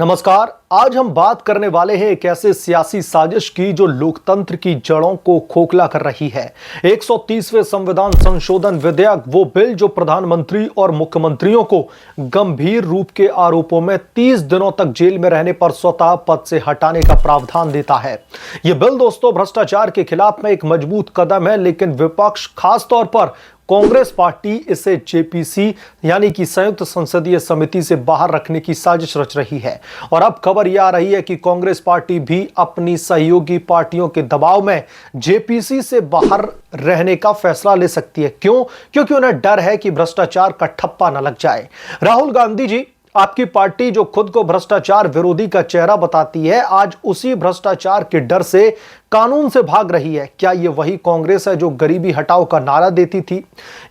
नमस्कार। आज हम बात करने वाले हैं एक ऐसे सियासी साजिश की जो लोकतंत्र की जड़ों को खोखला कर रही है। 130वें संविधान संशोधन विधेयक, वो बिल जो प्रधानमंत्री और मुख्यमंत्रियों को गंभीर रूप के आरोपों में 30 दिनों तक जेल में रहने पर स्वतः पद से हटाने का प्रावधान देता है। यह बिल दोस्तों भ्रष्टाचार के खिलाफ में एक मजबूत कदम है, लेकिन विपक्ष, खासतौर पर कांग्रेस पार्टी, इसे जेपीसी यानी कि संयुक्त संसदीय समिति से बाहर रखने की साजिश रच रही है। और अब खबर यह आ रही है कि कांग्रेस पार्टी भी अपनी सहयोगी पार्टियों के दबाव में जेपीसी से बाहर रहने का फैसला ले सकती है। क्यों? क्योंकि उन्हें डर है कि भ्रष्टाचार का ठप्पा न लग जाए। राहुल गांधी जी, आपकी पार्टी जो खुद को भ्रष्टाचार विरोधी का चेहरा बताती है, आज उसी भ्रष्टाचार के डर से कानून से भाग रही है। क्या ये वही कांग्रेस है जो गरीबी हटाओ का नारा देती थी,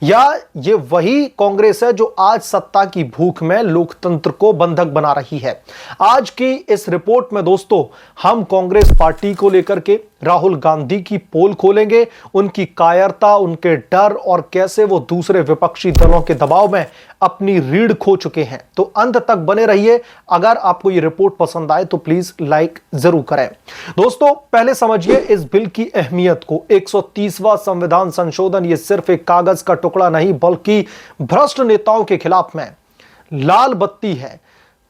या ये वही कांग्रेस है जो आज सत्ता की भूख में लोकतंत्र को बंधक बना रही है? आज की इस रिपोर्ट में दोस्तों हम कांग्रेस पार्टी को लेकर के राहुल गांधी की पोल खोलेंगे, उनकी कायरता, उनके डर और कैसे वो दूसरे विपक्षी दलों के दबाव में अपनी रीढ़ खो चुके हैं। तो अंत तक बने रहिए। अगर आपको ये रिपोर्ट पसंद आए तो प्लीज लाइक जरूर करें। दोस्तों पहले समझिए इस बिल की अहमियत को। 130वां संविधान संशोधन ये सिर्फ एक कागज का टुकड़ा नहीं, बल्कि भ्रष्ट नेताओं के खिलाफ में लाल बत्ती है।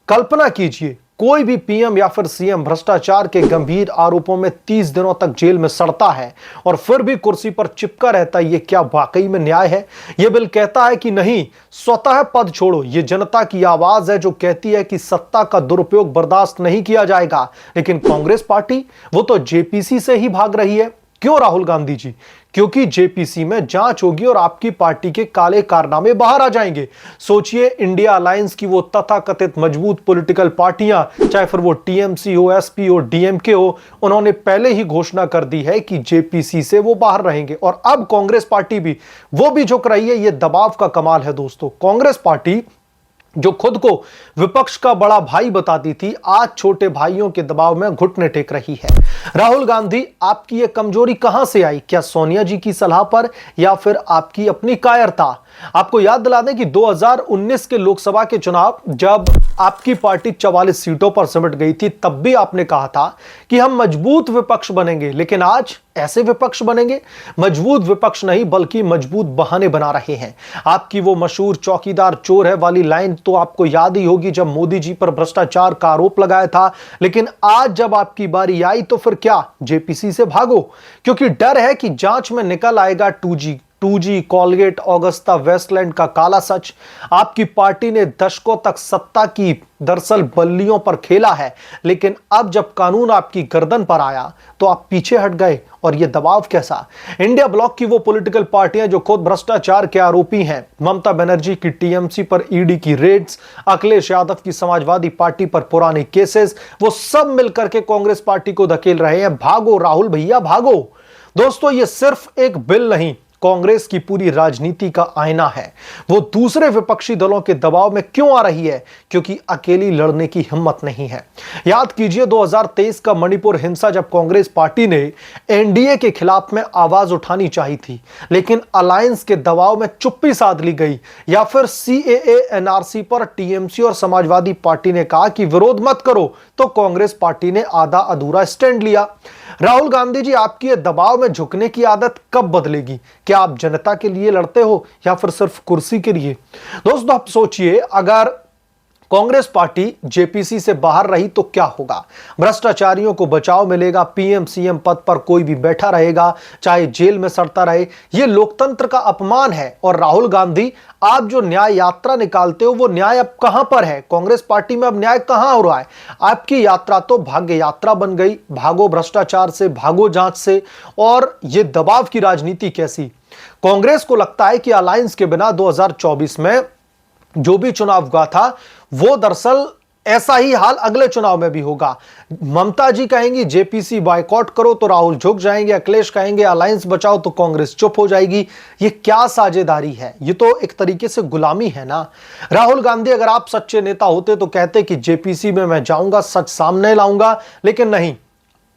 कल्पना कीजिए, कोई भी पीएम या फिर सीएम भ्रष्टाचार के गंभीर आरोपों में 30 दिनों तक जेल में सड़ता है और फिर भी कुर्सी पर चिपका रहता है। यह क्या वाकई में न्याय है? यह बिल कहता है कि नहीं, स्वतः पद छोड़ो। यह जनता की आवाज है जो कहती है कि सत्ता का दुरुपयोग बर्दाश्त नहीं किया जाएगा। लेकिन कांग्रेस पार्टी, वो तो जेपीसी से ही भाग रही है। क्यों राहुल गांधी जी? क्योंकि जेपीसी में जांच होगी और आपकी पार्टी के काले कारनामे बाहर आ जाएंगे। सोचिए, इंडिया अलायंस की वो तथाकथित मजबूत पॉलिटिकल पार्टियां, चाहे फिर वो टीएमसी हो, एसपी हो, डीएमके हो, उन्होंने पहले ही घोषणा कर दी है कि जेपीसी से वो बाहर रहेंगे। और अब कांग्रेस पार्टी भी, वो भी झुक रही है। ये दबाव का कमाल है दोस्तों। कांग्रेस पार्टी जो खुद को विपक्ष का बड़ा भाई बताती थी, आज छोटे भाइयों के दबाव में घुटने टेक रही है। राहुल गांधी, आपकी यह कमजोरी कहां से आई? क्या सोनिया जी की सलाह पर, या फिर आपकी अपनी कायरता? आपको याद दिला दें कि 2019 के लोकसभा के चुनाव, जब आपकी पार्टी 44 सीटों पर सिमट गई थी, तब भी आपने कहा था कि हम मजबूत विपक्ष बनेंगे। लेकिन आज ऐसे विपक्ष बनेंगे? मजबूत विपक्ष नहीं, बल्कि मजबूत बहाने बना रहे हैं। आपकी वो मशहूर चौकीदार चोर है वाली लाइन तो आपको याद ही होगी, जब मोदी जी पर भ्रष्टाचार का आरोप लगाया था। लेकिन आज जब आपकी बारी आई तो फिर क्या? जेपीसी से भागो, क्योंकि डर है कि जांच में निकल आएगा 2G, कॉलगेट, ऑगस्ता वेस्टलैंड का काला सच। आपकी पार्टी ने दशकों तक सत्ता की दरअसल बल्लियों पर खेला है, लेकिन अब जब कानून आपकी गर्दन पर आया तो आप पीछे हट गए। और यह दबाव कैसा? इंडिया ब्लॉक की वो पॉलिटिकल पार्टियां जो खुद भ्रष्टाचार के आरोपी हैं, ममता बनर्जी की टीएमसी पर ईडी की रेड्स, अखिलेश यादव की समाजवादी पार्टी पर पुराने केसेस, वो सब मिलकर के कांग्रेस पार्टी को धकेल रहे हैं। भागो राहुल भैया, भागो। दोस्तों ये सिर्फ एक बिल नहीं, कांग्रेस की पूरी राजनीति का आईना है। वो दूसरे विपक्षी दलों के दबाव में क्यों आ रही है? क्योंकि अकेली लड़ने की हिम्मत नहीं है। याद कीजिए 2023 का मणिपुर हिंसा, जब कांग्रेस पार्टी ने एनडीए के खिलाफ में आवाज उठानी चाहिए थी, लेकिन अलायंस के दबाव में चुप्पी साध ली गई। या फिर सीएए एनआरसी पर टीएमसी और समाजवादी पार्टी ने कहा कि विरोध मत करो, तो कांग्रेस पार्टी ने आधा अधूरा स्टैंड लिया। राहुल गांधी जी, आपकी दबाव में झुकने की आदत कब बदलेगी? क्या आप जनता के लिए लड़ते हो या फिर सिर्फ कुर्सी के लिए? दोस्तों आप सोचिए, अगर कांग्रेस पार्टी जेपीसी से बाहर रही तो क्या होगा? भ्रष्टाचारियों को बचाव मिलेगा, पीएम सीएम पद पर कोई भी बैठा रहेगा, चाहे जेल में सड़ता रहे। यह लोकतंत्र का अपमान है। और राहुल गांधी, आप जो न्याय यात्रा निकालते हो, वो न्याय अब कहां पर है? कांग्रेस पार्टी में अब न्याय कहां हो रहा है? आपकी यात्रा तो भाग्य यात्रा बन गई। भागो भ्रष्टाचार से, भागो जांच से। और यह दबाव की राजनीति कैसी? कांग्रेस को लगता है कि अलायंस के बिना 2024 में जो भी चुनाव हुआ था, वो दरअसल ऐसा ही हाल अगले चुनाव में भी होगा। ममता जी कहेंगी जेपीसी बॉयकॉट करो तो राहुल झुक जाएंगे, अखिलेश कहेंगे अलायंस बचाओ तो कांग्रेस चुप हो जाएगी। ये क्या साझेदारी है? ये तो एक तरीके से गुलामी है ना। राहुल गांधी, अगर आप सच्चे नेता होते तो कहते कि जेपीसी में मैं जाऊंगा, सच सामने लाऊंगा। लेकिन नहीं,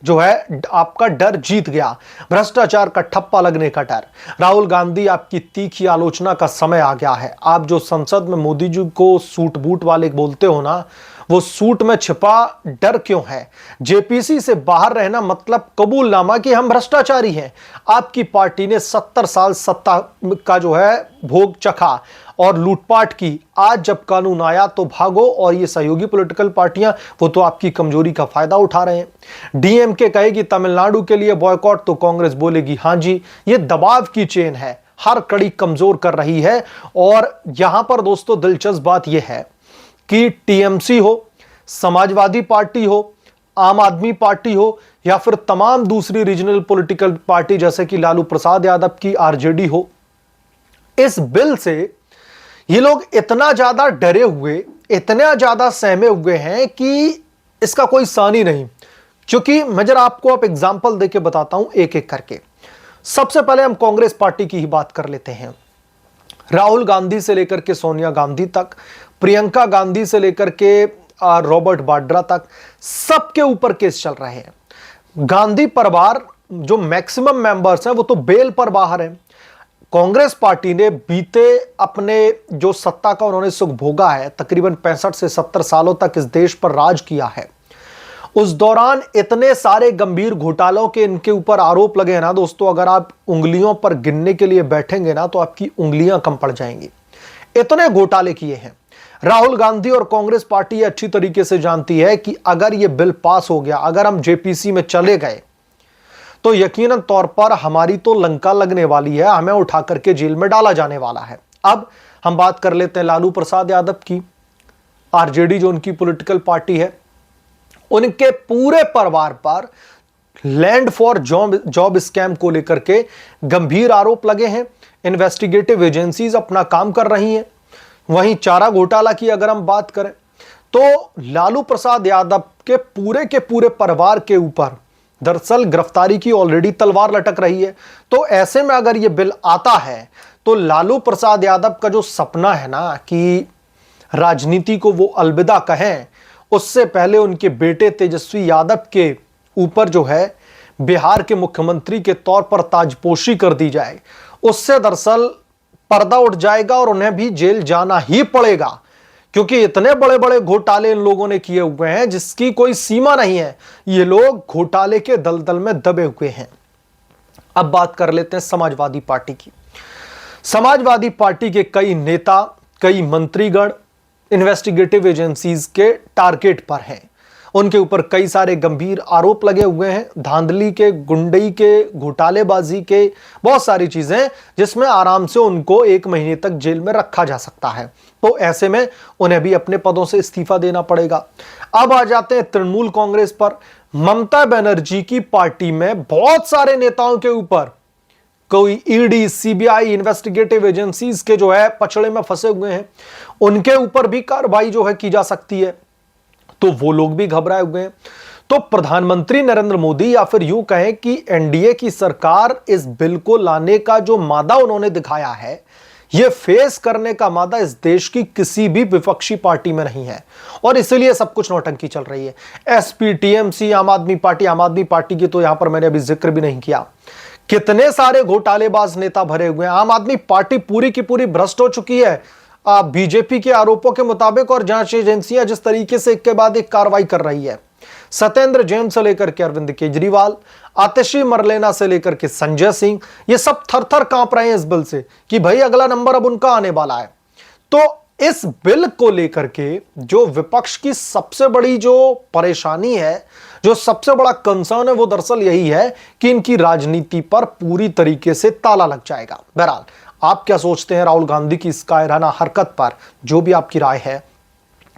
जो है आपका डर जीत गया, भ्रष्टाचार का ठप्पा लगने का डर। राहुल गांधी, आपकी तीखी आलोचना का समय आ गया है। आप जो संसद में मोदी जी को सूट बूट वाले बोलते हो ना, वो सूट में छिपा डर क्यों है? जेपीसी से बाहर रहना मतलब कबूलनामा कि हम भ्रष्टाचारी हैं। आपकी पार्टी ने 70 साल सत्ता का जो है भोग चखा और लूटपाट की। आज जब कानून आया तो भागो, और ये सहयोगी पॉलिटिकल पार्टियां वो तो आपकी कमजोरी का फायदा उठा रहे हैं। डीएमके कहेगी तमिलनाडु के लिए बॉयकॉट तो कांग्रेस बोलेगी हां जी। ये दबाव की चेन है, हर कड़ी कमजोर कर रही है। और यहां पर दोस्तों दिलचस्प बात यह है कि टीएमसी हो, समाजवादी पार्टी हो, आम आदमी पार्टी हो या फिर तमाम दूसरी रीजनल पॉलिटिकल पार्टी जैसे कि लालू प्रसाद यादव की आरजेडी हो, इस बिल से ये लोग इतना ज्यादा डरे हुए, इतना ज्यादा सहमे हुए हैं कि इसका कोई सानी नहीं। क्योंकि मैं जरा आपको अब एग्जांपल देके बताता हूं एक एक करके। सबसे पहले हम कांग्रेस पार्टी की ही बात कर लेते हैं। राहुल गांधी से लेकर के सोनिया गांधी तक, प्रियंका गांधी से लेकर के रॉबर्ट वाड्रा तक, सबके ऊपर केस चल रहे हैं। गांधी परिवार जो मैक्सिमम मेंबर्स हैं वो तो बेल पर बाहर हैं। कांग्रेस पार्टी ने बीते अपने जो सत्ता का उन्होंने सुख भोगा है, तकरीबन 65 से 70 सालों तक इस देश पर राज किया है, उस दौरान इतने सारे गंभीर घोटालों के इनके ऊपर आरोप लगे हैं ना दोस्तों, अगर आप उंगलियों पर गिनने के लिए बैठेंगे ना तो आपकी उंगलियां कम पड़ जाएंगी। इतने घोटाले किए हैं। राहुल गांधी और कांग्रेस पार्टी ये अच्छी तरीके से जानती है कि अगर ये बिल पास हो गया, अगर हम जेपीसी में चले गए तो यकीनन तौर पर हमारी तो लंका लगने वाली है, हमें उठा करके जेल में डाला जाने वाला है। अब हम बात कर लेते हैं लालू प्रसाद यादव की। आरजेडी जो उनकी पॉलिटिकल पार्टी है, उनके पूरे परिवार पर लैंड फॉर जॉब स्कैम को लेकर के गंभीर आरोप लगे हैं। इन्वेस्टिगेटिव एजेंसीज अपना काम कर रही हैं। वहीं चारा घोटाला की अगर हम बात करें तो लालू प्रसाद यादव के पूरे परिवार के ऊपर दरअसल गिरफ्तारी की ऑलरेडी तलवार लटक रही है। तो ऐसे में अगर यह बिल आता है तो लालू प्रसाद यादव का जो सपना है ना कि राजनीति को वो अलविदा कहें, उससे पहले उनके बेटे तेजस्वी यादव के ऊपर जो है बिहार के मुख्यमंत्री के तौर पर ताजपोशी कर दी जाए, उससे दरअसल पर्दा उठ जाएगा और उन्हें भी जेल जाना ही पड़ेगा। क्योंकि इतने बड़े बड़े घोटाले इन लोगों ने किए हुए हैं जिसकी कोई सीमा नहीं है। ये लोग घोटाले के दलदल में दबे हुए हैं। अब बात कर लेते हैं समाजवादी पार्टी की। समाजवादी पार्टी के कई नेता, कई मंत्रीगण इन्वेस्टिगेटिव एजेंसीज के टारगेट पर हैं। उनके ऊपर कई सारे गंभीर आरोप लगे हुए हैं, धांधली के, गुंडई के, घोटालेबाजी के, बहुत सारी चीजें जिसमें आराम से उनको 1 महीने तक जेल में रखा जा सकता है। तो ऐसे में उन्हें भी अपने पदों से इस्तीफा देना पड़ेगा। अब आ जाते हैं तृणमूल कांग्रेस पर। ममता बनर्जी की पार्टी में बहुत सारे नेताओं के ऊपर कोई ईडी, सीबीआई, इन्वेस्टिगेटिव एजेंसीज के जो है पछड़े में फंसे हुए हैं, उनके ऊपर भी कार्रवाई जो है की जा सकती है। तो वो लोग भी घबराए हुए हैं। तो प्रधानमंत्री नरेंद्र मोदी या फिर यूं कहें कि एनडीए की सरकार इस बिल को लाने का जो मादा उन्होंने दिखाया है, यह फेस करने का मादा इस देश की किसी भी विपक्षी पार्टी में नहीं है। और इसीलिए सब कुछ नौटंकी चल रही है। एसपी, टीएमसी, आम आदमी पार्टी की तो यहां पर मैंने अभी जिक्र भी नहीं किया। कितने सारे घोटालेबाज नेता भरे हुए हैं। आम आदमी पार्टी पूरी की पूरी भ्रष्ट हो चुकी है बीजेपी के आरोपों के मुताबिक, और जांच एजेंसियां जिस तरीके से एक के बाद एक कार्रवाई कर रही है। सत्येंद्र जैन से लेकर के अरविंद केजरीवाल, आतिशी मरलेना से लेकर के संजय सिंह, ये सब थर थर कांप रहे हैं इस बिल से कि भाई अगला नंबर अब उनका आने वाला है। तो इस बिल को लेकर के जो विपक्ष की सबसे बड़ी जो परेशानी है, जो सबसे बड़ा कंसर्न है, वो दरअसल यही है कि इनकी राजनीति पर पूरी तरीके से ताला लग जाएगा। बहरहाल आप क्या सोचते हैं राहुल गांधी की इस कायराना हरकत पर? जो भी आपकी राय है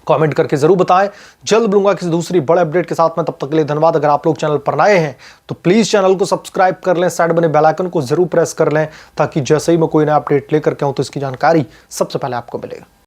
कमेंट करके जरूर बताएं। जल्द मिलूंगा किसी दूसरी बड़े अपडेट के साथ में, तब तक के लिए धन्यवाद। अगर आप लोग चैनल पर नए हैं तो प्लीज चैनल को सब्सक्राइब कर लें, साइड बने बेल आइकन को जरूर प्रेस कर लें, ताकि जैसे ही मैं कोई नया अपडेट लेकर के आऊं तो इसकी जानकारी सबसे पहले आपको मिलेगा।